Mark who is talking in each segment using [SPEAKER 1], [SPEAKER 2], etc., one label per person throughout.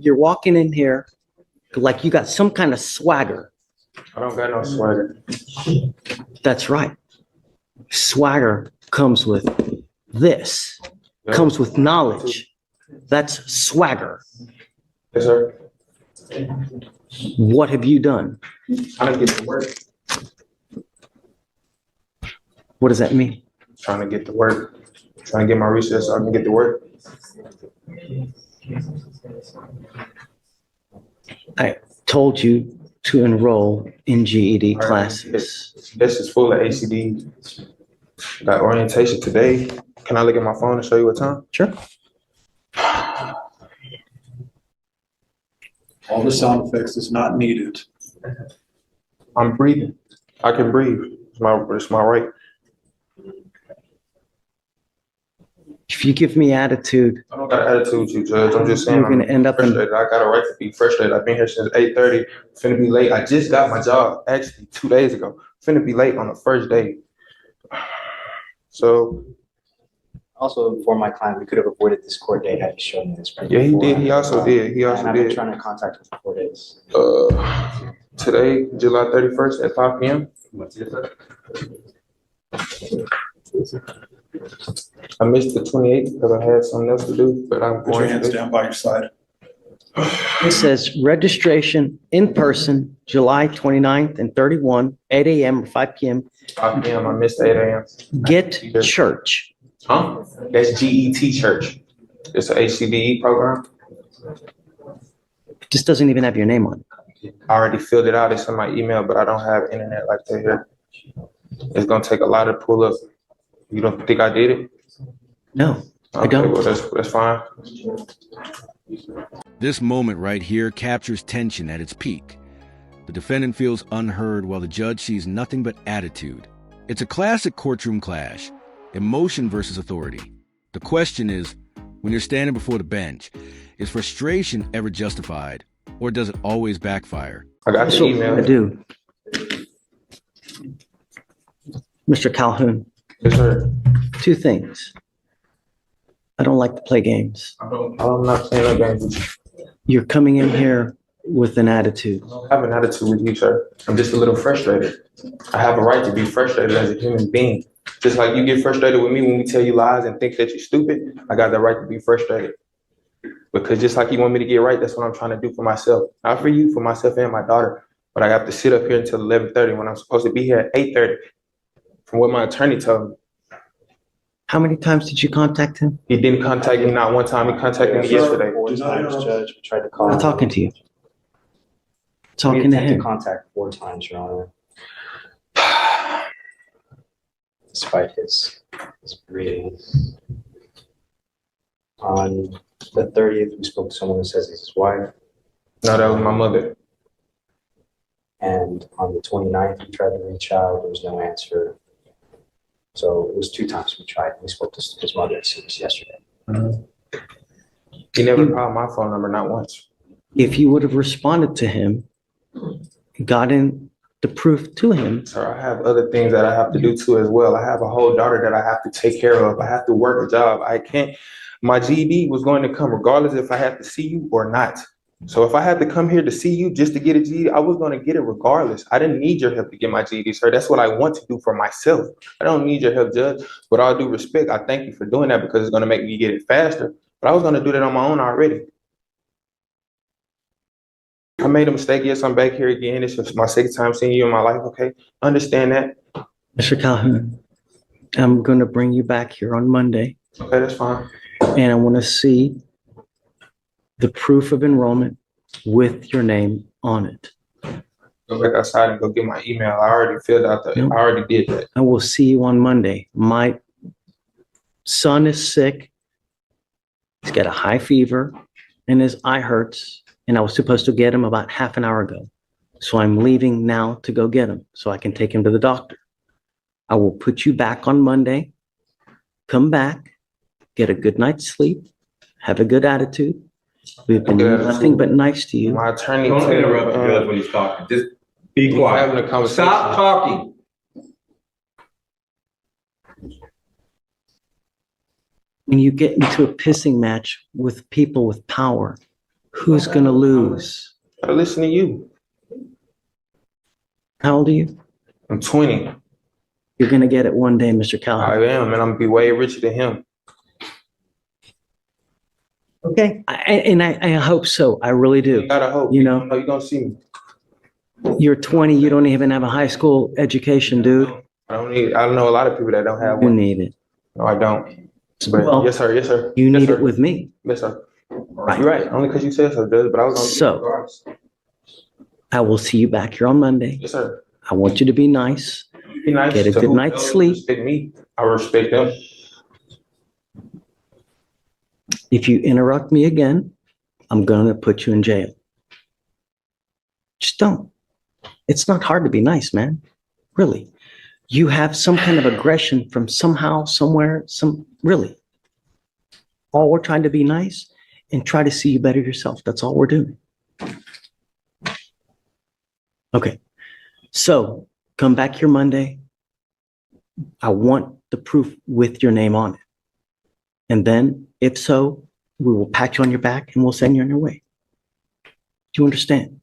[SPEAKER 1] You're walking in here like you got some kind of swagger.
[SPEAKER 2] I don't got no swagger.
[SPEAKER 1] That's right. Swagger comes with this, comes with knowledge. That's swagger.
[SPEAKER 2] Yes, sir.
[SPEAKER 1] What have you done?
[SPEAKER 2] I don't get to work.
[SPEAKER 1] What does that mean?
[SPEAKER 2] Trying to get to work. Trying to get my research so I can get to work.
[SPEAKER 1] I told you to enroll in GED classes.
[SPEAKER 2] This is full of ACD. Got orientation today. Can I look at my phone and show you what time?
[SPEAKER 1] Sure.
[SPEAKER 3] All the sound effects is not needed.
[SPEAKER 2] I'm breathing. I can breathe. It's my right.
[SPEAKER 1] If you give me attitude,
[SPEAKER 2] I don't got an attitude with you, Judge. I'm just saying
[SPEAKER 1] you're gonna end up in.
[SPEAKER 2] frustrated. I got a right to be frustrated. I've been here since 8:30. Finna be late. I just got my job actually 2 days ago. Finna be late on the first day. So
[SPEAKER 4] Also, for my client, we could have avoided this court date had he shown me this. Right
[SPEAKER 2] yeah, he
[SPEAKER 4] before.
[SPEAKER 2] did. He also did. He also
[SPEAKER 4] and I've been
[SPEAKER 2] did.
[SPEAKER 4] trying to contact him for 4 days.
[SPEAKER 2] Today, July 31st at 5 p.m. I missed the 28th because I had something else to do, but I'm
[SPEAKER 3] Put your
[SPEAKER 2] going
[SPEAKER 3] hands
[SPEAKER 2] to.
[SPEAKER 3] down by your side.
[SPEAKER 1] It says registration in person, July 29th and 31, 8 a.m. or 5 p.m.
[SPEAKER 2] 5 p.m. I missed 8 a.m.
[SPEAKER 1] Get church.
[SPEAKER 2] Huh? That's GET Church. It's an HCDE program.
[SPEAKER 1] This doesn't even have your name on it.
[SPEAKER 2] I already filled it out. It's in my email, but I don't have internet like that here. It's gonna take a lot to pull up. You don't think I did it?
[SPEAKER 1] No, I
[SPEAKER 2] Okay,
[SPEAKER 1] don't.
[SPEAKER 2] well, that's fine.
[SPEAKER 5] This moment right here captures tension at its peak. The defendant feels unheard while the judge sees nothing but attitude. It's a classic courtroom clash, emotion versus authority. The question is, when you're standing before the bench, is frustration ever justified, or does it always backfire?
[SPEAKER 2] I got the
[SPEAKER 1] So,
[SPEAKER 2] email.
[SPEAKER 1] I do. Mr. Calhoun,
[SPEAKER 2] Yes, sir.
[SPEAKER 1] 2 things. I don't like to play games.
[SPEAKER 2] I'm not playing no games with you.
[SPEAKER 1] You're coming in here with an attitude.
[SPEAKER 2] I have an attitude with you, sir. I'm just a little frustrated. I have a right to be frustrated as a human being. Just like you get frustrated with me when we tell you lies and think that you're stupid, I got the right to be frustrated. Because just like you want me to get right, that's what I'm trying to do for myself. Not for you, for myself and my daughter. But I have to sit up here until 11:30 when I'm supposed to be here at 8:30. From what my attorney told me.
[SPEAKER 1] How many times did you contact him?
[SPEAKER 2] He didn't contact me not one time. He contacted me yesterday.
[SPEAKER 4] 4 times, Judge. We tried to call
[SPEAKER 1] I'm
[SPEAKER 4] him.
[SPEAKER 1] talking to you.
[SPEAKER 4] We
[SPEAKER 1] Talking to
[SPEAKER 4] attempted
[SPEAKER 1] him.
[SPEAKER 4] contact 4 times, Your Honor. Despite his breathing. On the 30th, we spoke to someone who says he's his wife.
[SPEAKER 2] No, that was my mother.
[SPEAKER 4] And on the 29th, we tried to reach out. There was no answer. So it was 2 times we tried. We spoke to his mother since yesterday.
[SPEAKER 2] He never called my phone number, not once.
[SPEAKER 1] If you would have responded to him, gotten the proof to him.
[SPEAKER 2] Sir, I have other things that I have to do too as well. I have a whole daughter that I have to take care of. I have to work a job. I can't. My GED was going to come regardless if I had to see you or not. So if I had to come here to see you just to get a GED, I was going to get it regardless. I didn't need your help to get my GED, sir. That's what I want to do for myself. I don't need your help, Judge. With all due respect, I thank you for doing that because it's going to make me get it faster. But I was going to do that on my own already. I made a mistake. Yes, I'm back here again. It's just my 2nd time seeing you in my life, okay? Understand that.
[SPEAKER 1] Mr. Calhoun, I'm going to bring you back here on Monday,
[SPEAKER 2] Okay, that's fine.
[SPEAKER 1] and I want to see the proof of enrollment with your name on it.
[SPEAKER 2] Go back outside and go get my email. I already filled out the, I already did that.
[SPEAKER 1] I will see you on Monday. My son is sick. He's got a high fever and his eye hurts. And I was supposed to get him about half an hour ago. So I'm leaving now to go get him so I can take him to the doctor. I will put you back on Monday. Come back, get a good night's sleep, have a good attitude. We've been nothing but nice to you.
[SPEAKER 2] My attorney.
[SPEAKER 6] Don't interrupt the judge when he's talking. Just be
[SPEAKER 2] We're
[SPEAKER 6] quiet.
[SPEAKER 2] having a conversation.
[SPEAKER 6] Stop talking.
[SPEAKER 1] When you get into a pissing match with people with power Who's gonna lose?
[SPEAKER 2] I listen to you.
[SPEAKER 1] How old are you?
[SPEAKER 2] I'm 20.
[SPEAKER 1] You're gonna get it one day, Mr.
[SPEAKER 2] I
[SPEAKER 1] Calhoun.
[SPEAKER 2] am, and I'm gonna be way richer than him.
[SPEAKER 1] Okay, I hope so. I really
[SPEAKER 2] You
[SPEAKER 1] do.
[SPEAKER 2] gotta hope.
[SPEAKER 1] You know,
[SPEAKER 2] You're gonna see me.
[SPEAKER 1] you're 20. You don't even have a high school education, dude.
[SPEAKER 2] I don't know a lot of people that don't have
[SPEAKER 1] You
[SPEAKER 2] one.
[SPEAKER 1] need it.
[SPEAKER 2] No, I don't. But
[SPEAKER 1] Well,
[SPEAKER 2] yes, sir. Yes, sir.
[SPEAKER 1] You
[SPEAKER 2] Yes,
[SPEAKER 1] need
[SPEAKER 2] sir.
[SPEAKER 1] it with me.
[SPEAKER 2] Yes, sir.
[SPEAKER 1] Right.
[SPEAKER 2] You're right. Only because you said so, Judge. But I was gonna
[SPEAKER 1] So-
[SPEAKER 2] regardless.
[SPEAKER 1] I will see you back here on Monday.
[SPEAKER 2] Yes, sir.
[SPEAKER 1] I want you to be nice.
[SPEAKER 2] Be nice.
[SPEAKER 1] Get a
[SPEAKER 2] to
[SPEAKER 1] good
[SPEAKER 2] who
[SPEAKER 1] night's
[SPEAKER 2] else
[SPEAKER 1] sleep.
[SPEAKER 2] Respect me. I respect them.
[SPEAKER 1] If you interrupt me again, I'm gonna put you in jail. Just don't. It's not hard to be nice, man. Really. You have some kind of aggression from somehow, somewhere, really. All we're trying to be nice and try to see you better yourself. That's all we're doing. Okay. So come back here Monday. I want the proof with your name on it. And then, if so, we will pat you on your back and we'll send you on your way. Do you understand?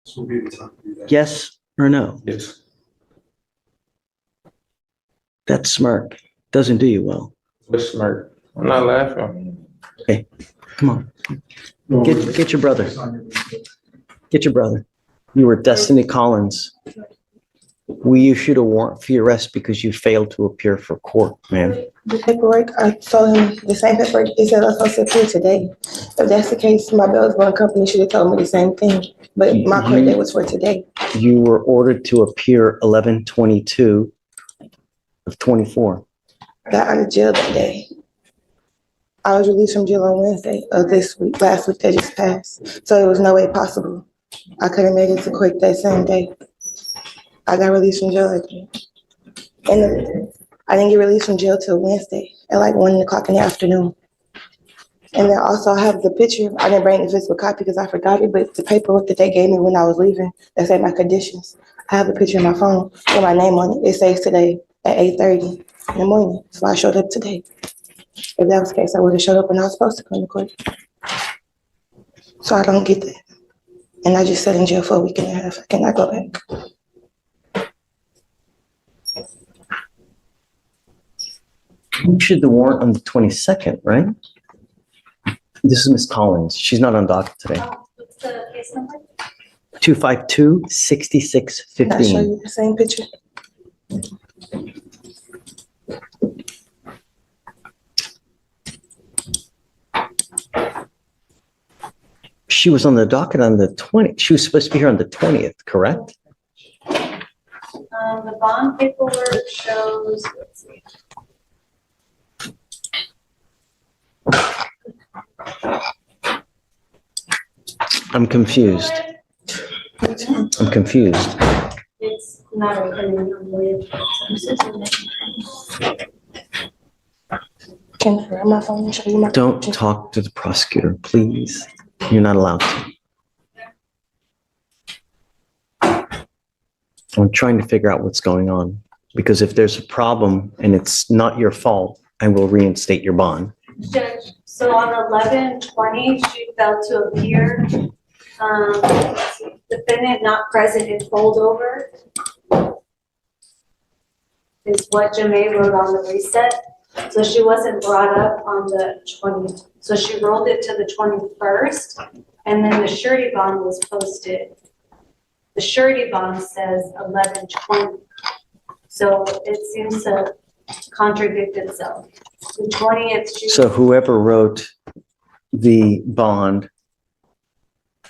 [SPEAKER 3] This will be the time to do that.
[SPEAKER 1] Yes or no?
[SPEAKER 2] Yes.
[SPEAKER 1] That smirk doesn't do you well.
[SPEAKER 2] Just smirk. I'm not laughing.
[SPEAKER 1] Come on. Get your brother. Get your brother. You were Destiny Collins. We issued a warrant for your arrest because you failed to appear for court, man.
[SPEAKER 7] The paperwork, I told him the same paperwork. He said I was supposed to appear today. If that's the case, my bail bond company should have told me the same thing. But my court date was for today.
[SPEAKER 1] You were ordered to appear 11/22 of 24.
[SPEAKER 7] I got out of jail that day. I was released from jail on Wednesday of this week, last week that just passed. So there was no way possible. I could have made it to court that same day. I got released from jail again. And I didn't get released from jail till Wednesday at like 1 o'clock in the afternoon. And then also I have the picture. I didn't bring the physical copy because I forgot it, but the paperwork that they gave me when I was leaving, that said my conditions. I have the picture in my phone with my name on it. It says today at 8:30 in the morning. So I showed up today. If that was the case, I would have showed up when I was supposed to come to court. So I don't get that. And I just sat in jail for a week and a half. I cannot go back.
[SPEAKER 1] You issued the warrant on the 22nd, right? This is Miss Collins. She's not on docket today.
[SPEAKER 8] What's the case number?
[SPEAKER 1] 252-6615.
[SPEAKER 7] Can I show you the same picture?
[SPEAKER 1] She was on the docket on the 20th. She was supposed to be here on the 20th, correct?
[SPEAKER 8] The bond paperwork shows, let's see.
[SPEAKER 1] I'm confused. I'm confused.
[SPEAKER 8] It's not opening on the
[SPEAKER 7] Can I grab my phone and show you my
[SPEAKER 1] Don't
[SPEAKER 7] picture?
[SPEAKER 1] talk to the prosecutor, please. You're not allowed to. I'm trying to figure out what's going on, because if there's a problem and it's not your fault, I will reinstate your bond.
[SPEAKER 8] Judge, so on 11/20, she failed to appear. Defendant not present in holdover is what Jamae wrote on the reset. So she wasn't brought up on the 20th. So she rolled it to the 21st, and then the surety bond was posted. The surety bond says 11/20. So it seems to contradict itself. The 20th.
[SPEAKER 1] So whoever wrote the bond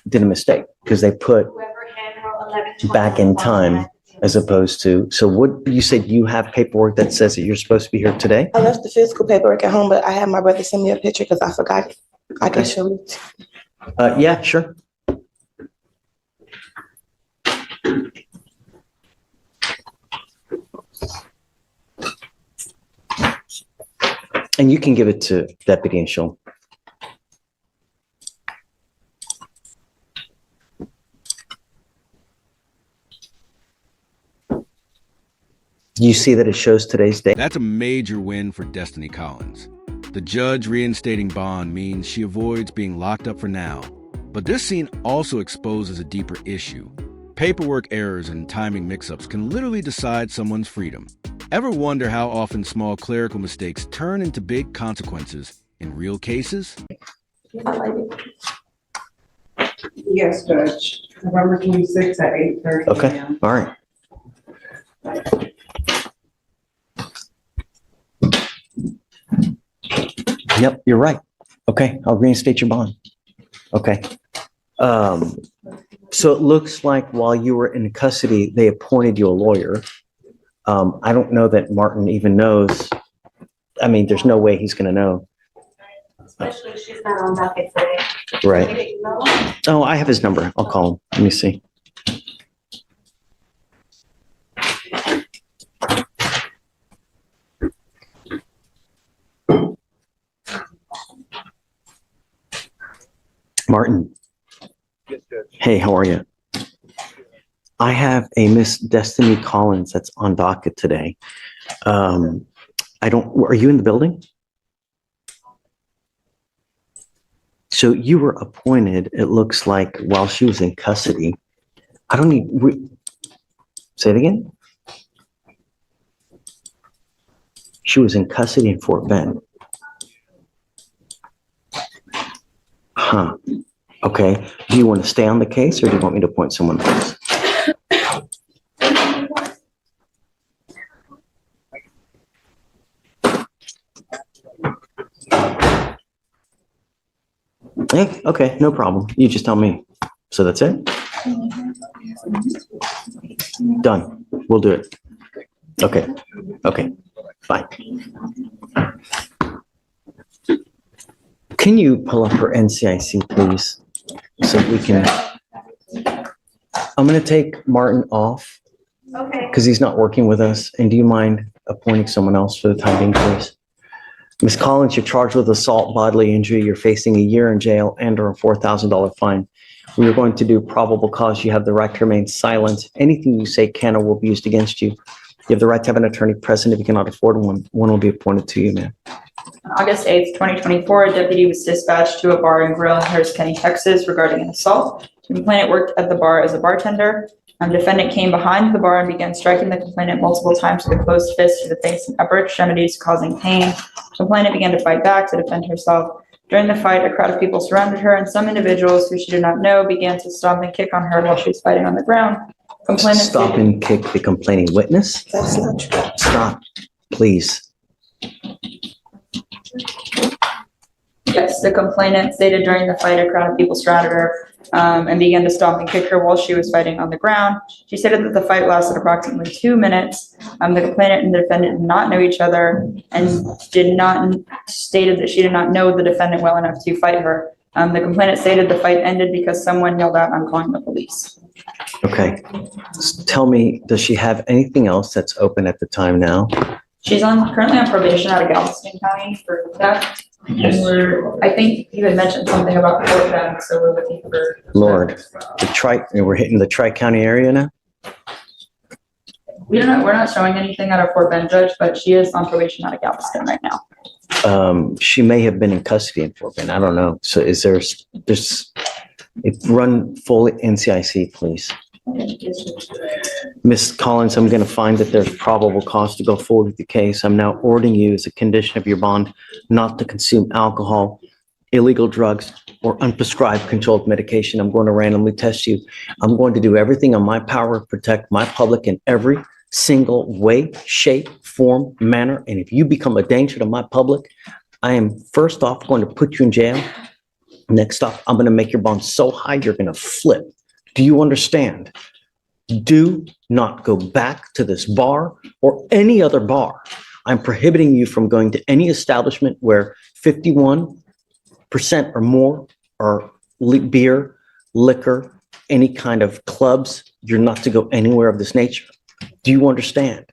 [SPEAKER 1] did a mistake, because they put
[SPEAKER 8] Whoever handwrote 11/20
[SPEAKER 1] back in time as opposed to, so what, you said you have paperwork that says that you're supposed to be here today?
[SPEAKER 7] I left the physical paperwork at home, but I had my brother send me a picture because I forgot it. I can show you.
[SPEAKER 1] Yeah, sure. And you can give it to Deputy and she'll. You see that it shows today's date?
[SPEAKER 5] That's a major win for Destiny Collins. The judge reinstating bond means she avoids being locked up for now. But this scene also exposes a deeper issue. Paperwork errors and timing mix-ups can literally decide someone's freedom. Ever wonder how often small clerical mistakes turn into big consequences in real cases?
[SPEAKER 9] Yes, Judge. November 26th at 8:30
[SPEAKER 1] Okay,
[SPEAKER 9] a.m.
[SPEAKER 1] all right. Yep, you're right. Okay, I'll reinstate your bond. Okay. So it looks like while you were in custody, they appointed you a lawyer. I don't know that Martin even knows. I mean, there's no way he's gonna know.
[SPEAKER 8] Especially if she's not on docket today.
[SPEAKER 1] Right.
[SPEAKER 8] Maybe email.
[SPEAKER 1] Oh, I have his number. I'll call him. Let me see. Martin. Hey, how are you? I have a Miss Destiny Collins that's on docket today. Are you in the building? So you were appointed, it looks like, while she was in custody. I don't need, say it again? She was in custody in Fort Bend. Huh. Okay. Do you want to stay on the case or do you want me to appoint someone else? Hey, okay, no problem. You just tell me. So that's it? Done. We'll do it. Okay. Okay. Fine. Can you pull up her NCIC, please? So we can. I'm going to take Martin off
[SPEAKER 8] Okay.
[SPEAKER 1] because he's not working with us. And do you mind appointing someone else for the time being, please? Ms. Collins, you're charged with assault, bodily injury. You're facing a year in jail and/or a $4,000 fine. We are going to do probable cause. You have the right to remain silent. Anything you say can or will be used against you. You have the right to have an attorney present. If you cannot afford one will be appointed to you, ma'am.
[SPEAKER 10] On August 8th, 2024, a deputy was dispatched to a bar and grill in Harris County, Texas regarding an assault. The complainant worked at the bar as a bartender. Defendant came behind the bar and began striking the complainant multiple times with a closed fist to the face and upper extremities, causing pain. Complainant began to fight back to defend herself. During the fight, a crowd of people surrounded her, and some individuals who she did not know began to stomp and kick on her while she was fighting on the ground. Complainant
[SPEAKER 1] Stop and kick the complaining witness.
[SPEAKER 7] That's not true.
[SPEAKER 1] Stop, please.
[SPEAKER 10] Yes, the complainant stated during the fight, a crowd of people surrounded her and began to stomp and kick her while she was fighting on the ground. She stated that the fight lasted approximately 2 minutes. The complainant and the defendant did not know each other and stated that she did not know the defendant well enough to fight her. The complainant stated the fight ended because someone yelled out, "I'm calling the police."
[SPEAKER 1] Okay. Tell me, does she have anything else that's open at the time now?
[SPEAKER 10] She's currently on probation out of Galveston County for theft.
[SPEAKER 6] Yes.
[SPEAKER 10] And I think you had mentioned something about Fort Bend, so we're looking for.
[SPEAKER 1] Lord, we're hitting the Tri-County area now?
[SPEAKER 10] We're not showing anything out of Fort Bend, Judge, but she is on probation out of Galveston right now.
[SPEAKER 1] She may have been in custody in Fort Bend. I don't know. So run full NCIC, please. Ms. Collins, I'm going to find that there's probable cause to go forward with the case. I'm now ordering you as a condition of your bond not to consume alcohol, illegal drugs, or unprescribed controlled medication. I'm going to randomly test you. I'm going to do everything in my power to protect my public in every single way, shape, form, manner. And if you become a danger to my public, I am first off going to put you in jail. Next off, I'm going to make your bond so high you're going to flip. Do you understand? Do not go back to this bar or any other bar. I'm prohibiting you from going to any establishment where 51% or more are beer, liquor, any kind of clubs. You're not to go anywhere of this nature. Do you understand?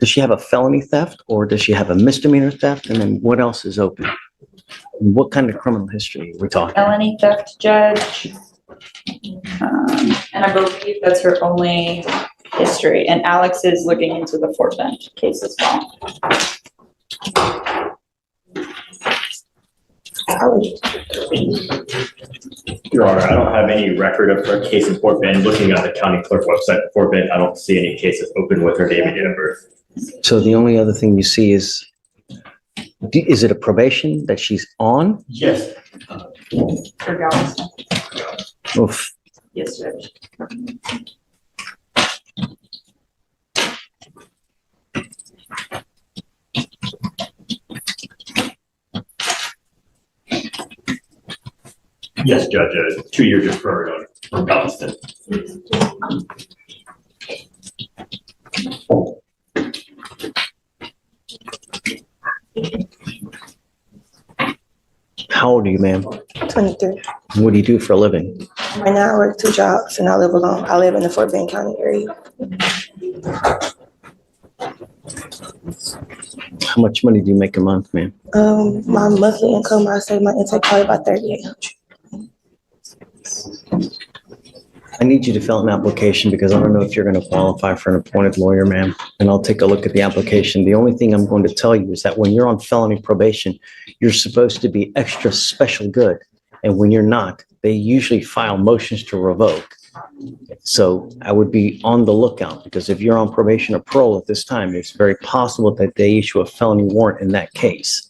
[SPEAKER 1] Does she have a felony theft or does she have a misdemeanor theft? And then what else is open? What kind of criminal history are we talking?
[SPEAKER 10] Felony theft, Judge. And I believe that's her only history. And Alex is looking into the Fort Bend case as well.
[SPEAKER 7] I would,
[SPEAKER 11] Your Honor, I don't have any record of her case in Fort Bend. Looking at the county clerk website in Fort Bend, I don't see any cases open with her name and date of birth.
[SPEAKER 1] So the only other thing you see is it a probation that she's on?
[SPEAKER 11] Yes.
[SPEAKER 10] For Galveston.
[SPEAKER 1] Oof.
[SPEAKER 10] Yes, Judge.
[SPEAKER 11] Yes, Judge, a 2-year deferred on from Galveston.
[SPEAKER 1] How old are you, ma'am?
[SPEAKER 7] 23.
[SPEAKER 1] What do you do for a living?
[SPEAKER 7] Right now, I work 2 jobs and I live alone. I live in the Fort Bend County area.
[SPEAKER 1] How much money do you make a month, ma'am?
[SPEAKER 7] My monthly income, I say my intake probably about 3,800.
[SPEAKER 1] I need you to fill out an application because I don't know if you're going to qualify for an appointed lawyer, ma'am. And I'll take a look at the application. The only thing I'm going to tell you is that when you're on felony probation, you're supposed to be extra special good. And when you're not, they usually file motions to revoke. So I would be on the lookout because if you're on probation or parole at this time, it's very possible that they issue a felony warrant in that case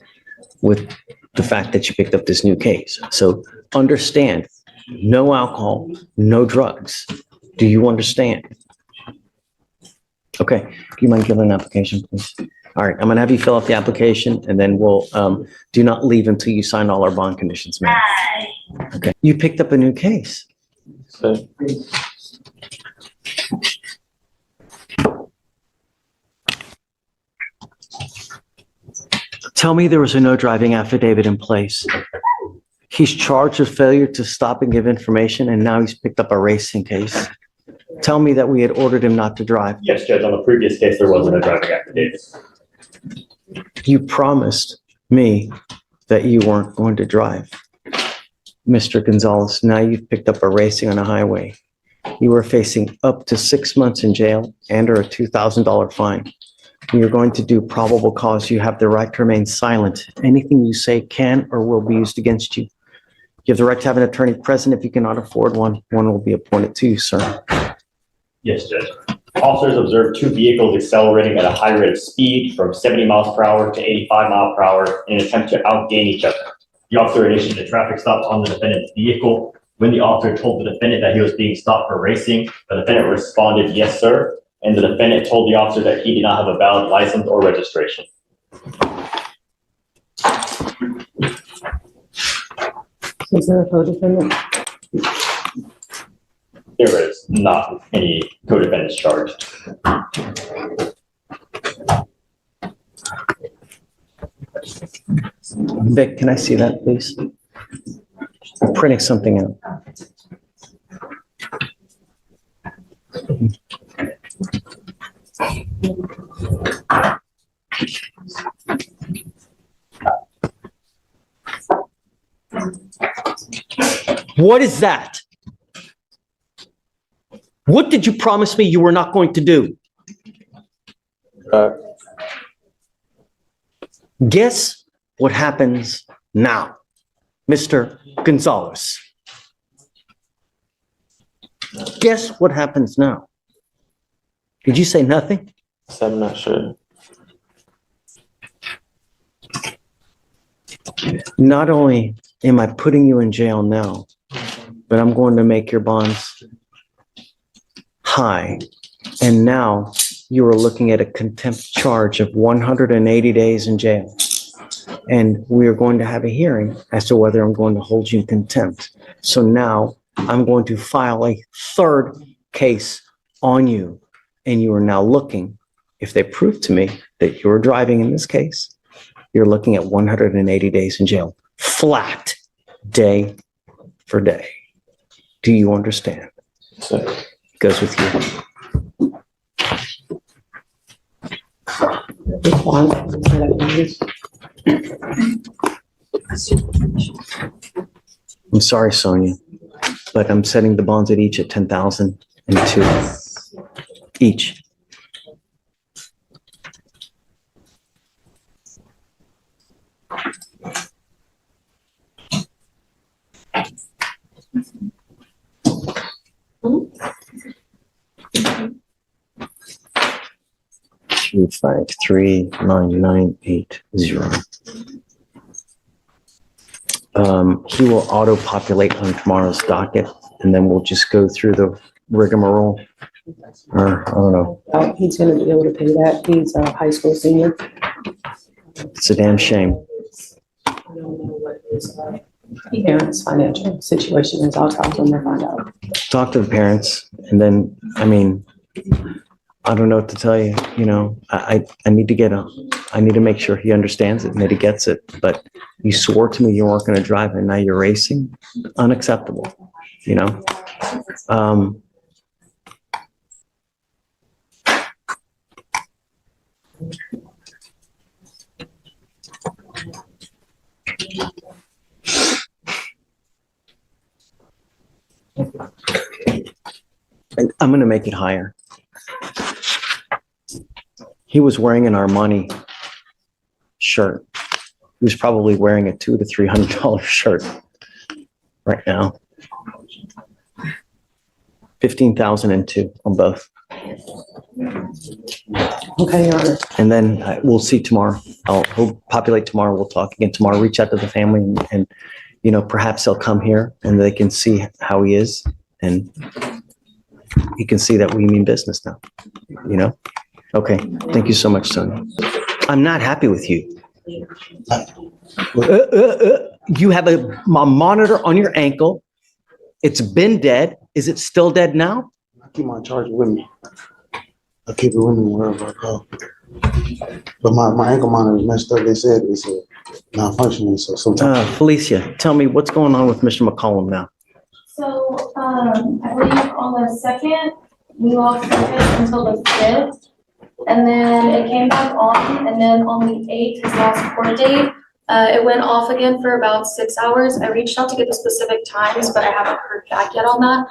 [SPEAKER 1] with the fact that you picked up this new case. So understand, no alcohol, no drugs. Do you understand? Okay, do you mind giving an application, please? All right, I'm gonna have you fill out the application and then we'll, do not leave until you sign all our bond conditions, ma'am. Okay, you picked up a new case.
[SPEAKER 2] So,
[SPEAKER 1] Tell me there was a no driving affidavit in place. He's charged with failure to stop and give information, and now he's picked up a racing case. Tell me that we had ordered him not to drive.
[SPEAKER 11] Yes, Judge, on the previous case, there wasn't a driving affidavit.
[SPEAKER 1] You promised me that you weren't going to drive. Mr. Gonzalez, now you've picked up a racing on a highway. You are facing up to 6 months in jail and or a $2,000 fine. You're going to do probable cause. You have the right to remain silent. Anything you say can or will be used against you. You have the right to have an attorney present. If you cannot afford one, one will be appointed to you, sir.
[SPEAKER 11] Yes, Judge. Officers observed 2 vehicles accelerating at a high rate of speed from 70 miles per hour to 85 miles per hour in an attempt to outgain each other. The officer initiated a traffic stop on the defendant's vehicle. When the officer told the defendant that he was being stopped for racing, the defendant responded, "Yes, sir." And the defendant told the officer that he did not have a valid license or registration.
[SPEAKER 9] Is there a co-defendant?
[SPEAKER 11] There is not any co-defendants charged.
[SPEAKER 1] Vic, can I see that, please? I'm printing something out. What is that? What did you promise me you were not going to do? Guess what happens now, Mr. Gonzalez? Guess what happens now? Did you say nothing?
[SPEAKER 2] I'm not sure.
[SPEAKER 1] Not only am I putting you in jail now, but I'm going to make your bonds high. And now you are looking at a contempt charge of 180 days in jail. And we are going to have a hearing as to whether I'm going to hold you in contempt. So now I'm going to file a 3rd case on you. And you are now looking, if they prove to me that you're driving in this case, you're looking at 180 days in jail, flat, day for day. Do you understand?
[SPEAKER 2] So,
[SPEAKER 1] Goes with you. I'm sorry, Sonia, but I'm setting the bonds at each at 10,000 and 2 each. 2539980. He will auto-populate on tomorrow's docket, and then we'll just go through the rigmarole. Or, I don't know.
[SPEAKER 9] He's gonna be able to pay that. He's a high school senior.
[SPEAKER 1] It's a damn shame.
[SPEAKER 9] I don't know what his parents' financial situation is. I'll talk to him and find out.
[SPEAKER 1] Talk to the parents, and then, I mean, I don't know what to tell you, you know, I need to make sure he understands it and that he gets it, but you swore to me you weren't gonna drive and now you're racing, unacceptable, you know? I'm gonna make it higher. He was wearing an Armani shirt. He was probably wearing a $200 to $300 shirt right now. 15,002 on both.
[SPEAKER 9] Okay, Your Honor.
[SPEAKER 1] And then we'll see tomorrow. He'll populate tomorrow. We'll talk again tomorrow. Reach out to the family and you know, perhaps they'll come here and they can see how he is and he can see that we mean business now, you know? Okay, thank you so much, Sonia. I'm not happy with you. You have a monitor on your ankle. It's been dead. Is it still dead now?
[SPEAKER 3] I keep my charger with me. I keep it with me wherever I go. But my ankle monitor is messed up. They said it's malfunctioning, so sometimes.
[SPEAKER 1] Felicia, tell me what's going on with Mr. McCollum now?
[SPEAKER 8] So, I believe on the 2nd, we lost service until the 5th. And then it came back on, and then on the 8th, his last court date, it went off again for about 6 hours. I reached out to get the specific times, but I haven't heard back yet on that.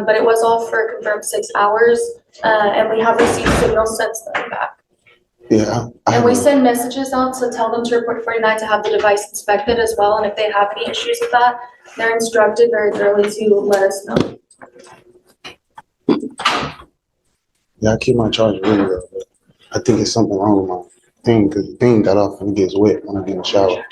[SPEAKER 8] But it was off for a confirmed 6 hours, and we have received signals since then back.
[SPEAKER 3] Yeah.
[SPEAKER 8] And we send messages out to tell them to report 49 to have the device inspected as well. And if they have any issues with that, they're instructed very thoroughly to let us know.
[SPEAKER 3] Yeah, I keep my charger with me, though, but I think it's something wrong with my thing because the thing got off and it gets wet when I get in the shower.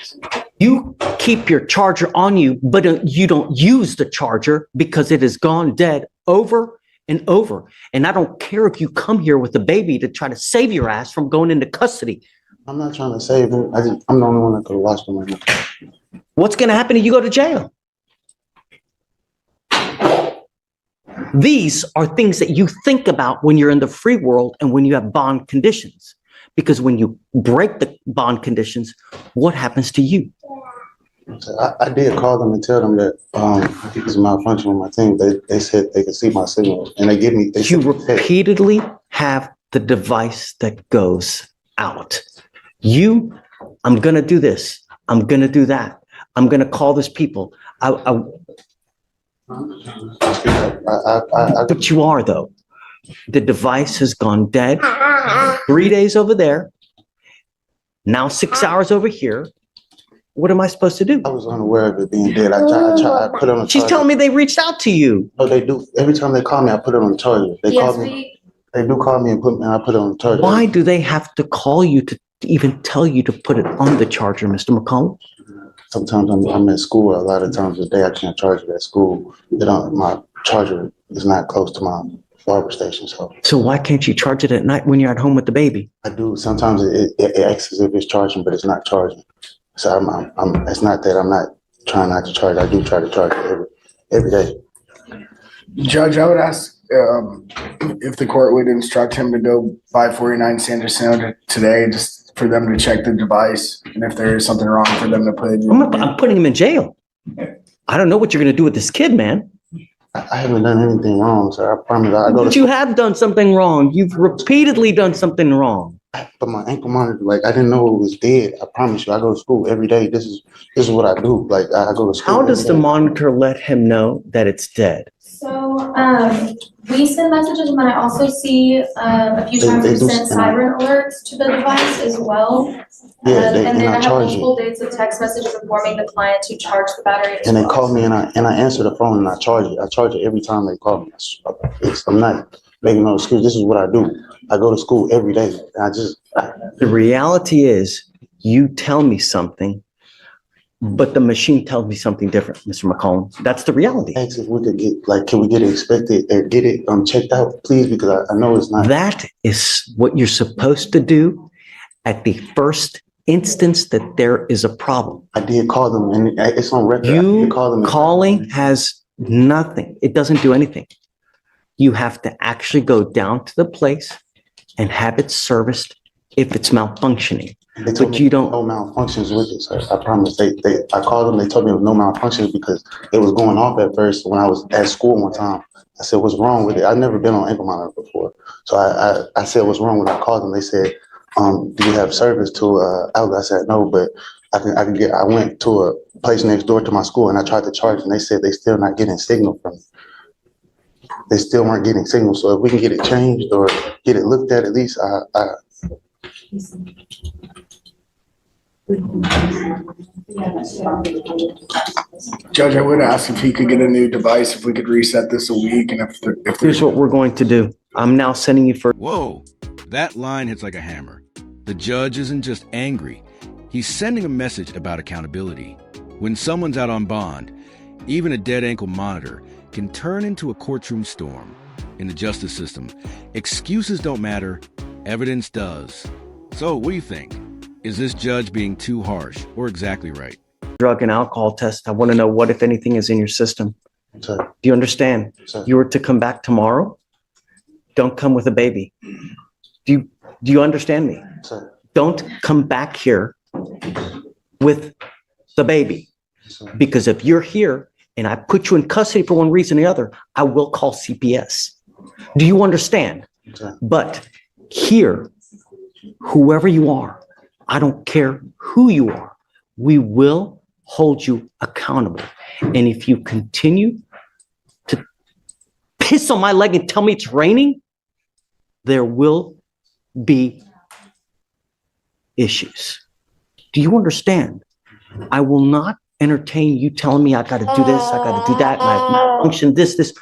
[SPEAKER 1] You keep your charger on you, but you don't use the charger because it has gone dead over and over. And I don't care if you come here with a baby to try to save your ass from going into custody.
[SPEAKER 3] I'm not trying to save him. I'm the only one that could have watched him right now.
[SPEAKER 1] What's going to happen if you go to jail? These are things that you think about when you're in the free world and when you have bond conditions. Because when you break the bond conditions, what happens to you?
[SPEAKER 3] I did call them and tell them that I think it's a malfunction with my thing. They said they could see my signal and they give me.
[SPEAKER 1] You repeatedly have the device that goes out. I'm going to do this. I'm going to do that. I'm going to call this people. But you are, though. The device has gone dead. 3 days over there. Now 6 hours over here. What am I supposed to do?
[SPEAKER 3] I was unaware of it being dead. I put it on the
[SPEAKER 1] She's
[SPEAKER 3] charger.
[SPEAKER 1] telling me they reached out to you.
[SPEAKER 3] Oh, they do. Every time they call me, I put it on the charger. They call me. They do call me and I put it on the charger.
[SPEAKER 1] Why do they have to call you to even tell you to put it on the charger, Mr. McCollum?
[SPEAKER 3] Sometimes I'm at school. A lot of times a day I can't charge it at school. My charger is not close to my barber station. So
[SPEAKER 1] why can't you charge it at night when you're at home with the baby?
[SPEAKER 3] I do. Sometimes it acts as if it's charging, but it's not charging. So it's not that I'm not trying not to charge. I do try to charge it every day.
[SPEAKER 12] Judge, I would ask if the court would instruct him to go 549 Sanderson today, just for them to check the device, and if there is something wrong, for them to put it in.
[SPEAKER 1] I'm putting him in jail. I don't know what you're going to do with this kid, man.
[SPEAKER 3] I haven't done anything wrong, sir. I promise.
[SPEAKER 1] But you have done something wrong. You've repeatedly done something wrong.
[SPEAKER 3] But my ankle monitor, I didn't know it was dead. I promise you, I go to school every day. This is what I do. I go to school.
[SPEAKER 1] How does the monitor let him know that it's dead?
[SPEAKER 8] So, we send messages, but I also see a few times we send siren alerts to the device as well.
[SPEAKER 3] Yeah,
[SPEAKER 8] and then I have
[SPEAKER 3] charge
[SPEAKER 8] multiple dates of text messages informing the client to charge the battery.
[SPEAKER 3] And they call me and I answer the phone and I charge it. I charge it every time they call me. I'm not making no excuse. This is what I do. I go to school every day. And
[SPEAKER 1] The reality is you tell me something, but the machine tells me something different, Mr. McCollum. That's the reality.
[SPEAKER 3] asked if we could get, like, can we get it inspected and get it checked out, please? Because I know it's not.
[SPEAKER 1] That is what you're supposed to do at the first instance that there is a problem.
[SPEAKER 3] I did call them and it's on record. I
[SPEAKER 1] You
[SPEAKER 3] did call them.
[SPEAKER 1] calling has nothing. It doesn't do anything. You have to actually go down to the place and have it serviced if it's malfunctioning.
[SPEAKER 3] They told
[SPEAKER 1] But
[SPEAKER 3] me
[SPEAKER 1] you don't.
[SPEAKER 3] no malfunctions with it, sir. I promise. I called them. They told me there was no malfunctions because it was going off at first when I was at school one time. I said, "What's wrong with it?" I've never been on ankle monitor before, so I said, "What's wrong with it?" I called them. They said, "Do you have service to outlet?" I said, "No, but I can get." I went to a place next door to my school and I tried to charge, and they said they still not getting signal from me. They still weren't getting signal. So if we can get it changed or get it looked at least,
[SPEAKER 12] Judge, I would ask if he could get a new device, if we could reset this a week, and if
[SPEAKER 1] Here's what we're going to do. I'm now sending you for.
[SPEAKER 5] Whoa, that line hits like a hammer. The judge isn't just angry. He's sending a message about accountability. When someone's out on bond, even a dead ankle monitor can turn into a courtroom storm. In the justice system, excuses don't matter, evidence does. So what do you think? Is this judge being too harsh or exactly right?
[SPEAKER 1] Drug and alcohol test. I want to know what, if anything, is in your system.
[SPEAKER 3] Sir.
[SPEAKER 1] Do you understand?
[SPEAKER 3] Sir.
[SPEAKER 1] You were to come back tomorrow. Don't come with a baby. Do you understand me?
[SPEAKER 3] Sir.
[SPEAKER 1] Don't come back here with the baby.
[SPEAKER 3] Sir.
[SPEAKER 1] Because if you're here and I put you in custody for one reason or the other, I will call CPS. Do you understand?
[SPEAKER 3] Sir.
[SPEAKER 1] But here, whoever you are, I don't care who you are, we will hold you accountable. And if you continue to piss on my leg and tell me it's raining, there will be issues. Do you understand? I will not entertain you telling me I got to do this, I got to do that, and I malfunction this.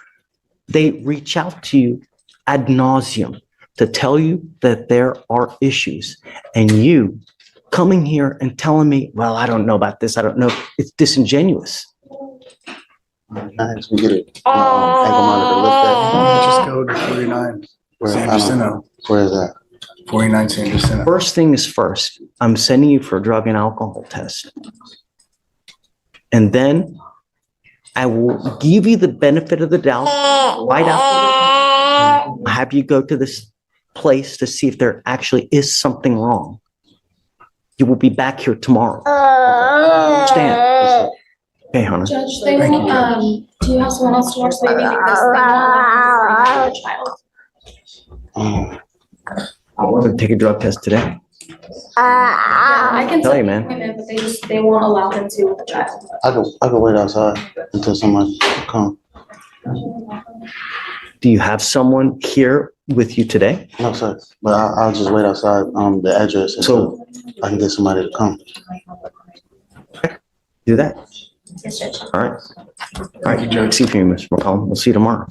[SPEAKER 1] They reach out to you ad nauseum to tell you that there are issues, and you coming here and telling me, well, I don't know about this, I don't know, it's disingenuous.
[SPEAKER 3] Nice, we get it. Ankle monitor looked
[SPEAKER 12] just go to 49 San
[SPEAKER 3] at.
[SPEAKER 12] Jacinto.
[SPEAKER 3] Where is that?
[SPEAKER 12] 49 San Jacinto.
[SPEAKER 1] First thing is first, I'm sending you for a drug and alcohol test. And then I will give you the benefit of the doubt right after. Have you go to this place to see if there actually is something wrong. You will be back here tomorrow. Understand? Okay, Hannah.
[SPEAKER 13] Judge, they won't, do you have someone else to watch the baby because they won't allow the child?
[SPEAKER 1] I want to take a drug test today.
[SPEAKER 13] Yeah, I can
[SPEAKER 1] Tell
[SPEAKER 13] set
[SPEAKER 1] you,
[SPEAKER 13] the
[SPEAKER 1] man.
[SPEAKER 13] appointment, but they won't allow him to with the child.
[SPEAKER 3] I can wait outside until somebody come.
[SPEAKER 1] Do you have someone here with you today?
[SPEAKER 3] No, sir. But I'll just wait outside the address until I can get somebody to come.
[SPEAKER 1] Do that.
[SPEAKER 13] Yes, Judge.
[SPEAKER 1] All right. All right, see you, Mr. McCollum. We'll see you tomorrow.